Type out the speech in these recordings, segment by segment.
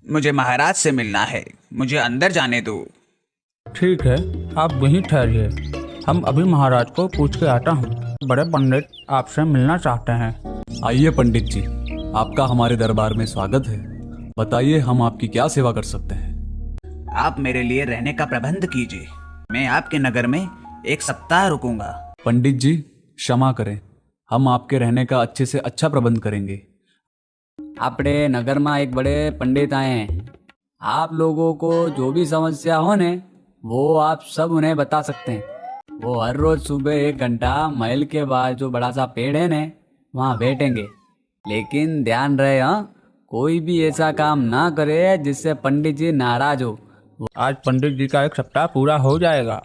मुझे महाराज से मिलना है, मुझे अंदर जाने दो। ठीक है, आप वहीं ठहरिए, हम अभी महाराज को पूछ के आता हूँ। बड़े पंडित आपसे मिलना चाहते हैं। आइए पंडित जी, आपका हमारे दरबार में स्वागत है। बताइए हम आपकी क्या सेवा कर सकते हैं। आप मेरे लिए रहने का प्रबंध कीजिए, मैं आपके नगर में 1 सप्ताह रुकूंगा। पंडित जी क्षमा करें, हम आपके रहने का अच्छे से अच्छा प्रबंध करेंगे। આપણે નગરમાં એક बड़े पंडित आए हैं। आप लोगों को जो भी समस्या हो ने वो आप सब उन्हें बता सकते हैं। वो हर रोज सुबह 1 घंटा महल के बाहर जो बड़ा सा पेड़ है ने वहाँ बैठेंगे। लेकिन ध्यान रहे, हाँ, कोई भी ऐसा काम ना करे जिससे पंडित जी नाराज हो। आज पंडित जी का 1 सप्ताह पूरा हो जाएगा।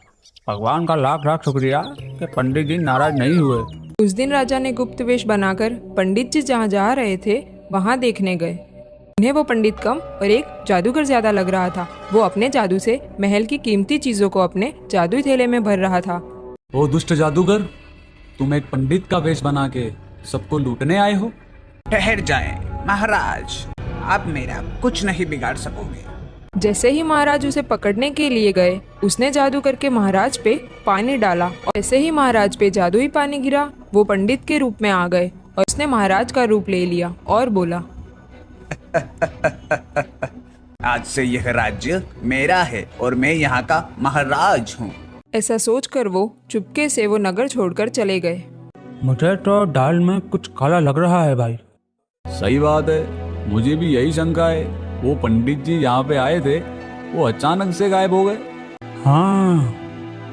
भगवान का लाख लाख शुक्रिया कि पंडित जी नाराज नहीं हुए। उस दिन राजा ने गुप्त वेश बनाकर पंडित जी जहाँ जा रहे थे वहाँ देखने गए। उन्हें वो पंडित कम और एक जादूगर ज्यादा लग रहा था। वो अपने जादू से महल की कीमती चीजों को अपने जादुई थैले में भर रहा था। ओ दुष्ट जादूगर, तुम एक पंडित का वेश बना के सबको लूटने आए हो। ठहर जाएं, महाराज, आप मेरा कुछ नहीं बिगाड़ सकोगे। जैसे ही महाराज उसे पकड़ने के लिए गए, उसने जादू करके महाराज पे पानी डाला और जैसे ही महाराज पे जादुई पानी गिरा, वो पंडित के रूप में आ गए और उसने महाराज का रूप ले लिया और बोला, आज से यह राज्य मेरा है और मैं यहाँ का महाराज हूँ। ऐसा सोचकर वो चुपके से वो नगर छोड़कर चले गए। मुझे तो दाल में कुछ काला लग रहा है भाई। सही बात है, मुझे भी यही शंका है। वो पंडित जी यहाँ पे आए थे, वो अचानक से गायब हो गए। हाँ,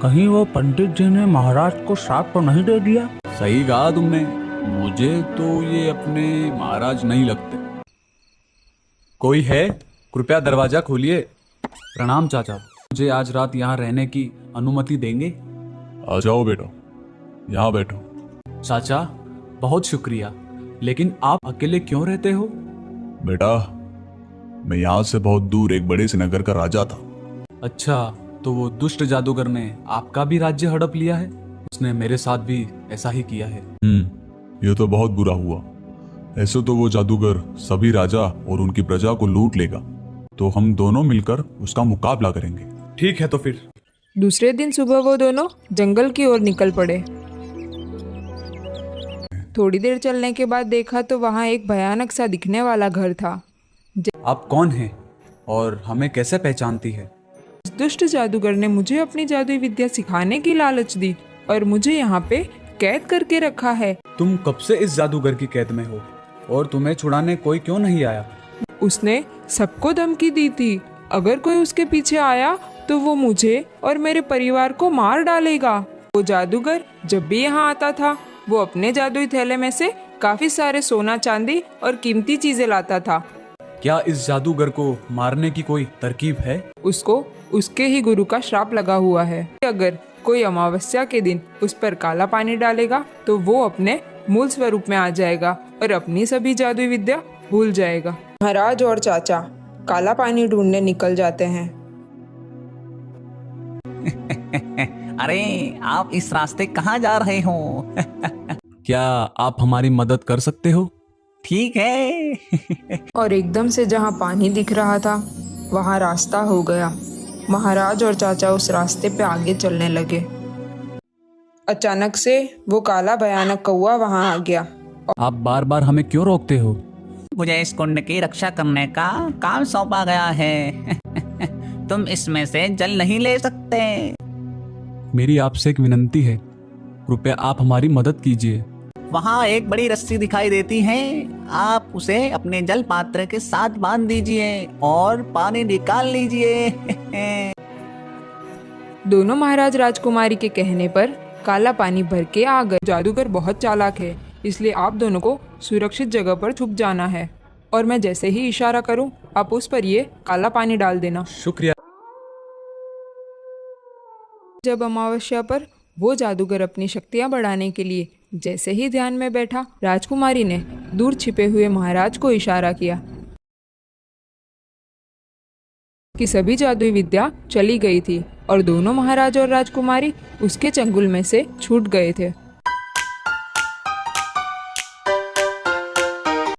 कहीं वो पंडित जी ने महाराज को श्राप तो नहीं दे दिया। सही कहा तुमने, मुझे तो ये अपने महाराज नहीं लगते। कोई है? कृपया दरवाजा खोलिए। प्रणाम चाचा, मुझे आज रात यहाँ रहने की अनुमति देंगे? आ जाओ बेटा, यहाँ बैठो। चाचा बहुत शुक्रिया, लेकिन आप अकेले क्यों रहते हो? बेटा, मैं यहाँ से बहुत दूर एक बड़े से नगर का राजा था। अच्छा, तो वो दुष्ट जादूगर ने आपका भी राज्य हड़प लिया है? उसने मेरे साथ भी ऐसा ही किया है। ये तो बहुत बुरा हुआ। ऐसे तो वो जादूगर सभी राजा और उनकी प्रजा को लूट लेगा, तो हम दोनों मिलकर उसका मुकाबला करेंगे। ठीक है, तो फिर दूसरे दिन सुबह वो दोनों जंगल की ओर निकल पड़े। थोड़ी देर चलने के बाद देखा तो वहाँ एक भयानक सा दिखने वाला घर था। आप कौन हैं और हमें कैसे पहचानती है? दुष्ट जादूगर ने मुझे अपनी जादुई विद्या सिखाने की लालच दी और मुझे यहाँ पे कैद करके रखा है। तुम कब से इस जादूगर की कैद में हो और तुम्हें छुड़ाने कोई क्यों नहीं आया? उसने सबको धमकी दी थी, अगर कोई उसके पीछे आया तो वो मुझे और मेरे परिवार को मार डालेगा। वो जादूगर जब भी यहाँ आता था, वो अपने जादुई थैले में से काफी सारे सोना चांदी और कीमती चीजें लाता था। क्या इस जादूगर को मारने की कोई तरकीब है? उसको उसके ही गुरु का श्राप लगा हुआ है। अगर कोई अमावस्या के दिन उस पर काला पानी डालेगा तो वो अपने मूल स्वरूप में आ जाएगा और अपनी सभी जादुई विद्या भूल जाएगा। महाराज और चाचा काला पानी ढूंढने निकल जाते हैं। अरे, आप इस रास्ते कहाँ जा रहे हो? क्या आप हमारी मदद कर सकते हो? ठीक है। और एकदम से जहाँ पानी दिख रहा था वहाँ रास्ता हो गया। महाराज और चाचा उस रास्ते पे आगे चलने लगे। अचानक से वो काला भयानक कौवा वहाँ आ गया। आप बार बार हमें क्यों रोकते हो? मुझे इस कुंड की रक्षा करने का काम सौंपा गया है। तुम इसमें से जल नहीं ले सकते। मेरी आपसे एक विनती है, कृपया आप हमारी मदद कीजिए। वहाँ एक बड़ी रस्सी दिखाई देती है, आप उसे अपने जल पात्र के साथ बांध दीजिए और पानी निकाल लीजिए। दोनों महाराज राजकुमारी के कहने पर काला पानी भर के आ गए। जादूगर बहुत चालाक है, इसलिए आप दोनों को सुरक्षित जगह पर छुप जाना है और मैं जैसे ही इशारा करूं आप उस पर ये काला पानी डाल देना। शुक्रिया। जब अमावस्या पर वो जादूगर अपनी शक्तियां बढ़ाने के लिए जैसे ही ध्यान में बैठा, राजकुमारी ने दूर छिपे हुए महाराज को इशारा किया कि सभी जादुई विद्या चली गई थी और दोनों महाराज और राजकुमारी उसके चंगुल में से छूट गए थे।